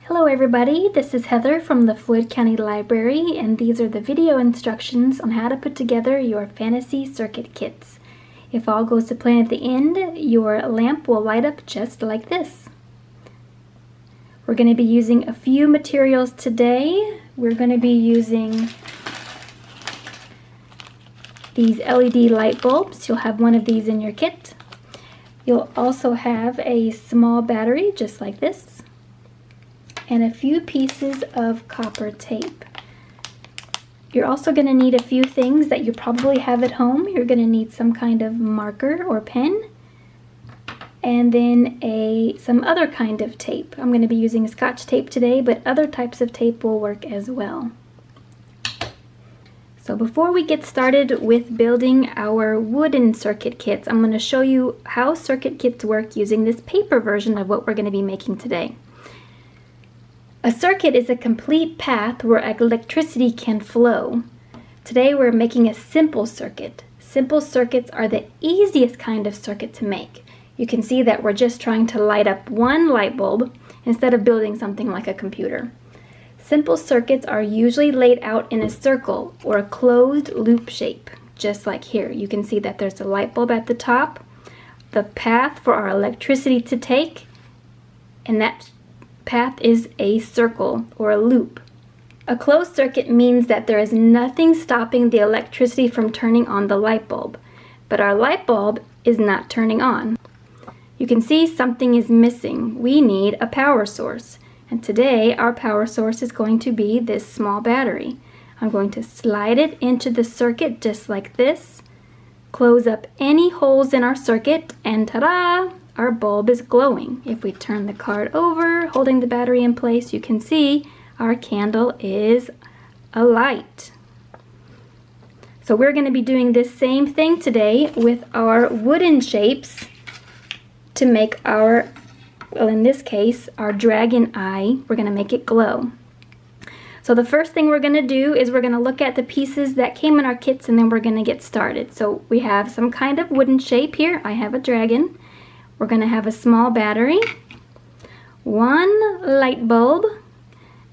Hello everybody, this is Heather from the Floyd County Library, and these are the video instructions on how to put together your fantasy circuit kits. If all goes to plan at the end, your lamp will light up just like this. We're going to be using a few materials today. We're going to be using these LED light bulbs. You'll have one of these in your kit. You'll also have a small battery just like this, and a few pieces of copper tape. You're also going to need a few things that you probably have at home. You're going to need some kind of marker or pen, and then some other kind of tape. I'm going to be using Scotch tape today, but other types of tape will work as well. So before we get started with building our wooden circuit kits, I'm going to show you how circuit kits work using this paper version of what we're going to be making today. A circuit is a complete path where electricity can flow. Today we're making a simple circuit. Simple circuits are the easiest kind of circuit to make. You can see that we're just trying to light up one light bulb instead of building something like a computer. Simple circuits are usually laid out in a circle or a closed loop shape, just like here. You can see that there's a light bulb at the top, the path for our electricity to take, and that path is a circle or a loop. A closed circuit means that there is nothing stopping the electricity from turning on the light bulb, but our light bulb is not turning on. You can see something is missing. We need a power source, and today our power source is going to be this small battery. I'm going to slide it into the circuit just like this, close up any holes in our circuit, and ta-da! Our bulb is glowing. If we turn the card over, holding the battery in place, you can see our candle is alight. So we're going to be doing this same thing today with our wooden shapes to make our, well, in this case, our dragon eye. We're going to make it glow. So the first thing we're going to do is we're going to look at the pieces that came in our kits, and then we're going to get started. So we have some kind of wooden shape here. I have a dragon. We're going to have a small battery, one light bulb,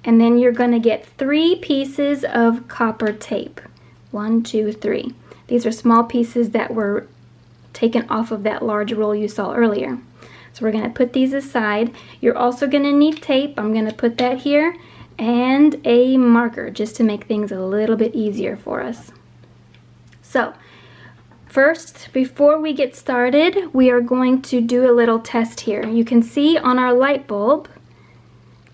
and then you're going to get 3 pieces of copper tape. 1, 2, 3. These are small pieces that were taken off of that large roll you saw earlier. So we're going to put these aside. You're also going to need tape. I'm going to put that here, and a marker just to make things a little bit easier for us. So first, before we get started, we are going to do a little test here. You can see on our light bulb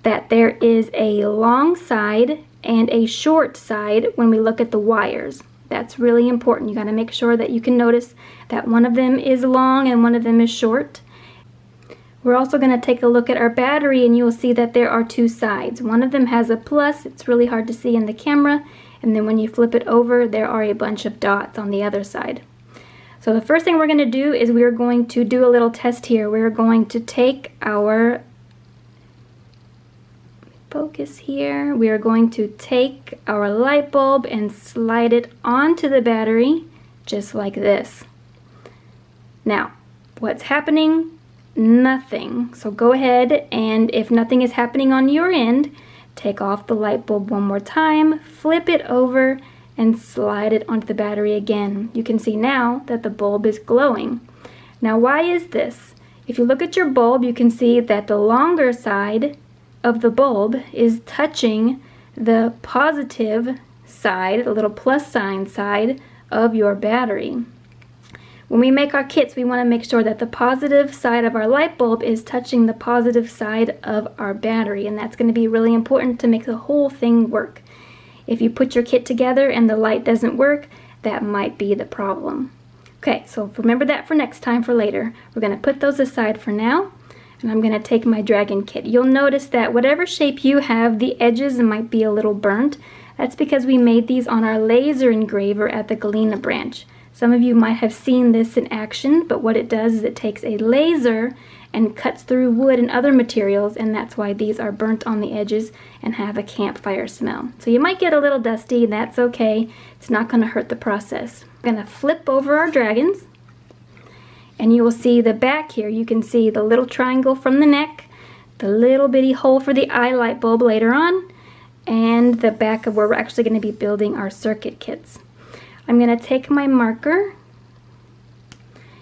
that there is a long side and a short side when we look at the wires. That's really important. You got to make sure that you can notice that one of them is long and one of them is short. We're also going to take a look at our battery, and you will see that there are 2 sides. One of them has a plus. It's really hard to see in the camera. And then when you flip it over, there are a bunch of dots on the other side. So the first thing we're going to do is we're going to do a little test here. We're going to take our focus here. We are going to take our light bulb and slide it onto the battery just like this. Now, what's happening? Nothing. So go ahead, and if nothing is happening on your end, take off the light bulb one more time, flip it over, and slide it onto the battery again. You can see now that the bulb is glowing. Now, why is this? If you look at your bulb, you can see that the longer side of the bulb is touching the positive side, the little plus sign side of your battery. When we make our kits, we want to make sure that the positive side of our light bulb is touching the positive side of our battery, and that's going to be really important to make the whole thing work. If you put your kit together and the light doesn't work, that might be the problem. Okay, so remember that for next time, for later. We're going to put those aside for now, and I'm going to take my dragon kit. You'll notice that whatever shape you have, the edges might be a little burnt. That's because we made these on our laser engraver at the Galena branch. Some of you might have seen this in action, but what it does is it takes a laser and cuts through wood and other materials, and that's why these are burnt on the edges and have a campfire smell. So you might get a little dusty, that's okay. It's not going to hurt the process. I'm going to flip over our dragons, and you will see the back here. You can see the little triangle from the neck the little bitty hole for the eye light bulb later on, and the back of where we're actually going to be building our circuit kits. I'm going to take my marker,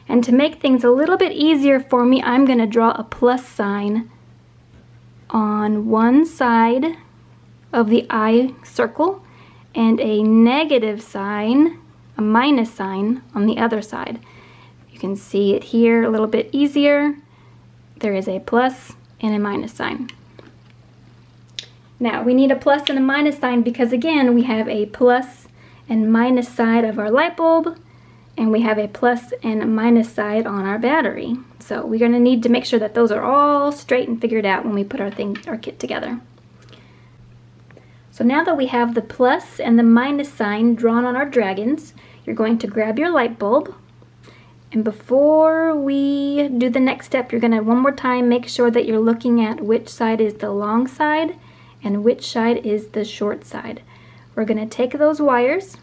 and to make things a little bit easier for me, I'm going to draw a plus sign on one side of the eye circle and a negative sign, a minus sign, on the other side. You can see it here a little bit easier. There is a plus and a minus sign. Now we need a plus and a minus sign because again we have a plus and minus side of our light bulb, and we have a plus and a minus side on our battery. So we're going to need to make sure that those are all straight and figured out when we put our kit together. So now that we have the plus and the minus sign drawn on our dragons, you're going to grab your light bulb, and before we do the next step, you're going to one more time make sure that you're looking at which side is the long side and which side is the short side. We're going to take those wires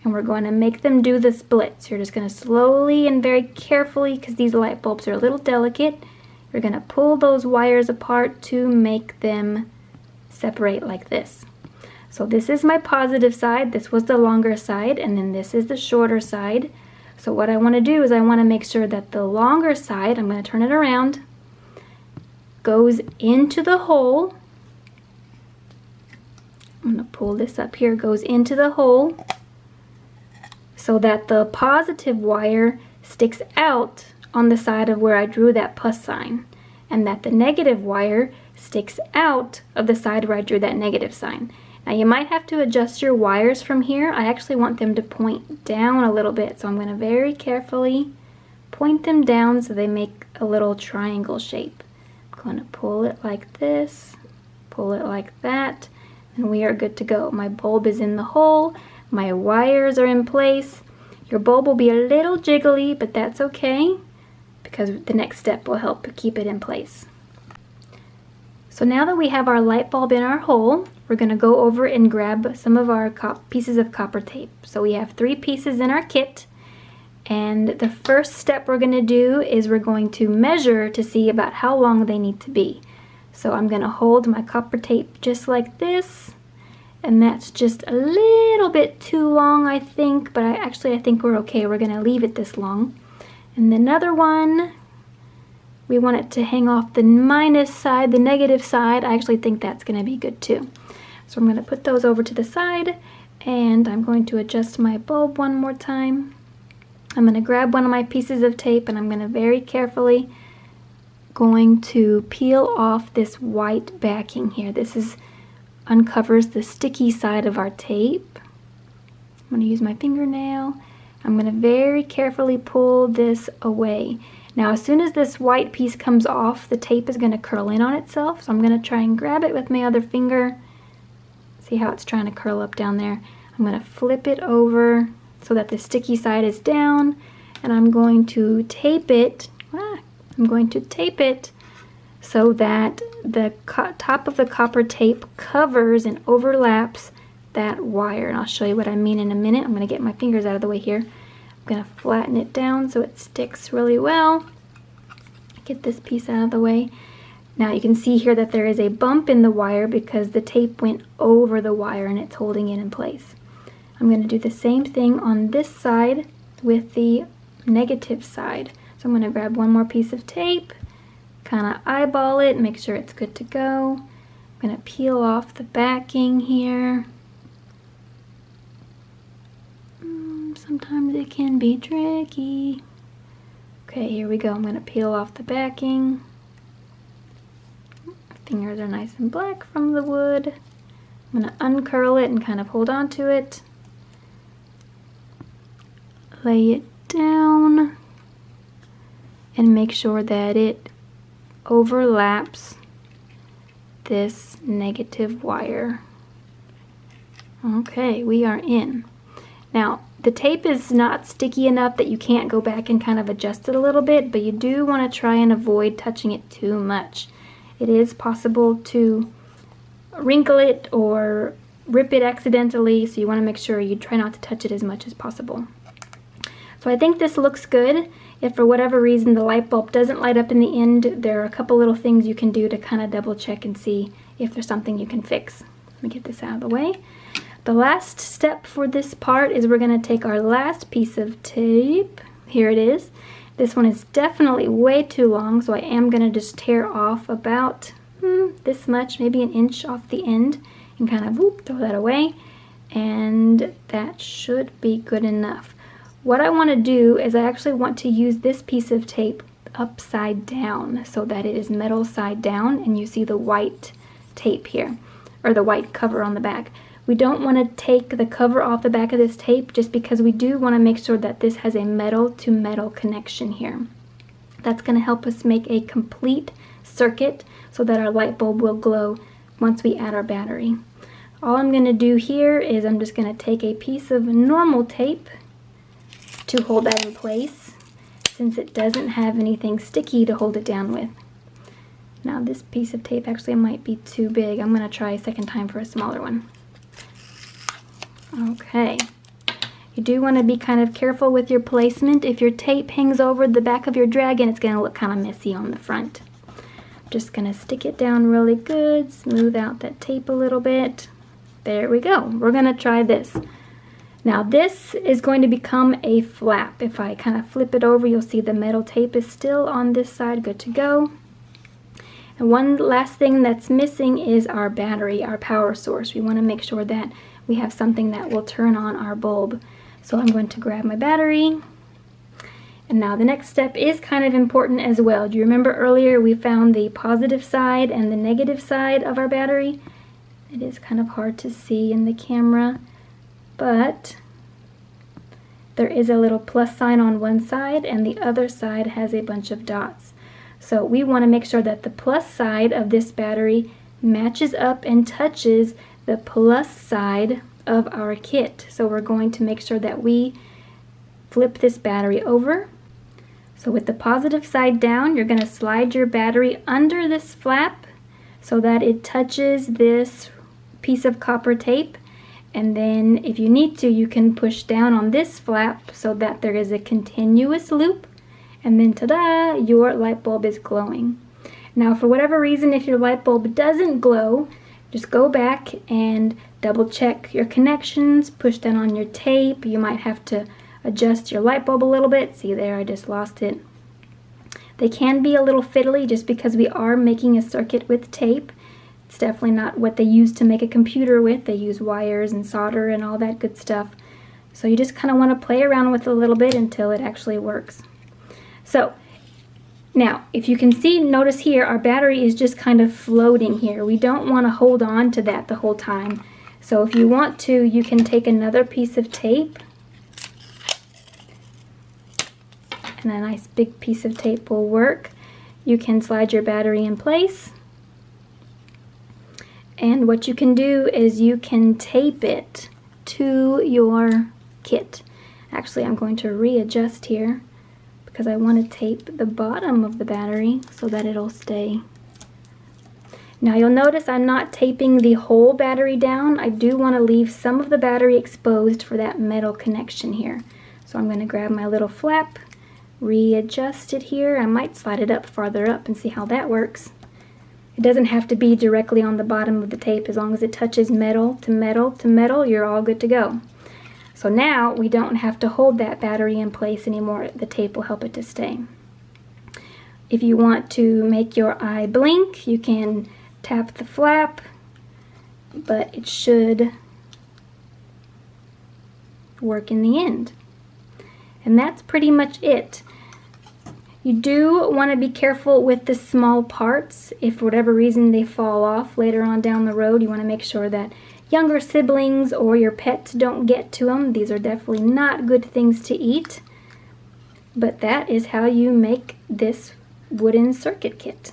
and we're going to make them do the splits. You're just going to slowly and very carefully, because these light bulbs are a little delicate, you're going to pull those wires apart to make them separate like this. So this is my positive side, this was the longer side, and then this is the shorter side. So what I want to do is I want to make sure that the longer side, I'm going to turn it around, goes into the hole. I'm going to pull this up here, goes into the hole, so that the positive wire sticks out on the side of where I drew that plus sign, and that the negative wire sticks out of the side where I drew that negative sign. Now you might have to adjust your wires from here. I actually want them to point down a little bit, so I'm going to very carefully point them down so they make a little triangle shape. I'm going to pull it like this, pull it like that, and we are good to go. My bulb is in the hole, my wires are in place. Your bulb will be a little jiggly, but that's okay, because the next step will help keep it in place. So now that we have our light bulb in our hole, we're going to go over and grab some of our pieces of copper tape. So we have 3 pieces in our kit, and the first step we're going to do is we're going to measure to see about how long they need to be. So I'm going to hold my copper tape just like this, and that's just a little bit too long, I think, but I think we're okay. We're going to leave it this long. And another one, we want it to hang off the minus side, the negative side. I actually think that's going to be good too. So I'm going to put those over to the side, and I'm going to adjust my bulb one more time. I'm going to grab one of my pieces of tape, and I'm going to very carefully going to peel off this white backing here. This uncovers the sticky side of our tape. I'm going to use my fingernail. I'm going to very carefully pull this away. Now as soon as this white piece comes off, the tape is going to curl in on itself, so I'm going to try and grab it with my other finger. See how it's trying to curl up down there? I'm going to flip it over so that the sticky side is down, and I'm going to tape it. I'm going to tape it so that the top of the copper tape covers and overlaps that wire. And I'll show you what I mean in a minute. I'm going to get my fingers out of the way here. I'm going to flatten it down so it sticks really well. Get this piece out of the way. Now you can see here that there is a bump in the wire because the tape went over the wire and it's holding it in place. I'm going to do the same thing on this side with the negative side. So I'm going to grab one more piece of tape, kind of eyeball it, make sure it's good to go. I'm going to peel off the backing here. Sometimes it can be tricky. Okay, here we go. I'm going to peel off the backing. My fingers are nice and black from the wood. I'm going to uncurl it and kind of hold on to it. Lay it down and make sure that it overlaps this negative wire. Okay, we are in. Now, the tape is not sticky enough that you can't go back and kind of adjust it a little bit, but you do want to try and avoid touching it too much. It is possible to wrinkle it or rip it accidentally, so you want to make sure you try not to touch it as much as possible. So I think this looks good. If for whatever reason the light bulb doesn't light up in the end, there are a couple little things you can do to kind of double check and see if there's something you can fix. Let me get this out of the way. The last step for this part is we're going to take our last piece of tape. Here it is. This one is definitely way too long, so I am going to just tear off about this much, maybe an inch off the end, and kind of whoop, throw that away. And that should be good enough. What I want to do is I actually want to use this piece of tape upside down so that it is metal side down, and you see the white tape here, or the white cover on the back. We don't want to take the cover off the back of this tape just because we do want to make sure that this has a metal to metal connection here. That's going to help us make a complete circuit so that our light bulb will glow once we add our battery. All I'm going to do here is I'm just going to take a piece of normal tape to hold that in place, since it doesn't have anything sticky to hold it down with. Now this piece of tape actually might be too big. I'm going to try a second time for a smaller one. Okay. You do want to be kind of careful with your placement. If your tape hangs over the back of your dragon, it's going to look kind of messy on the front. Just going to stick it down really good, smooth out that tape a little bit. There we go. We're going to try this. Now this is going to become a flap. If I kind of flip it over, you'll see the metal tape is still on this side, good to go. And one last thing that's missing is our battery, our power source. We want to make sure that we have something that will turn on our bulb. So I'm going to grab my battery. And now the next step is kind of important as well. Do you remember earlier we found the positive side and the negative side of our battery? It is kind of hard to see in the camera, but there is a little plus sign on one side and the other side has a bunch of dots. So we want to make sure that the plus side of this battery matches up and touches the plus side of our kit. So we're going to make sure that we flip this battery over. So with the positive side down, you're going to slide your battery under this flap so that it touches this piece of copper tape. And then if you need to, you can push down on this flap so that there is a continuous loop. And then ta-da, your light bulb is glowing. Now for whatever reason, if your light bulb doesn't glow, just go back and double check your connections, push down on your tape. You might have to adjust your light bulb a little bit. See there, I just lost it. They can be a little fiddly just because we are making a circuit with tape. It's definitely not what they use to make a computer with. They use wires and solder and all that good stuff. So you just kind of want to play around with it a little bit until it actually works. So now, if you can see, notice here, our battery is just kind of floating here. We don't want to hold on to that the whole time. So if you want to, you can take another piece of tape, and a nice big piece of tape will work. You can slide your battery in place. And what you can do is you can tape it to your kit. Actually, I'm going to readjust here, because I want to tape the bottom of the battery so that it'll stay. Now you'll notice I'm not taping the whole battery down. I do want to leave some of the battery exposed for that metal connection here. So I'm going to grab my little flap, readjust it here. I might slide it up farther up and see how that works. It doesn't have to be directly on the bottom of the tape. As long as it touches metal to metal to metal, you're all good to go. So now we don't have to hold that battery in place anymore. The tape will help it to stay. If you want to make your eye blink, you can tap the flap, but it should work in the end. And that's pretty much it. You do want to be careful with the small parts. If for whatever reason they fall off later on down the road, you want to make sure that younger siblings or your pets don't get to them. These are definitely not good things to eat. But that is how you make this wooden circuit kit.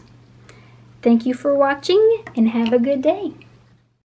Thank you for watching and have a good day.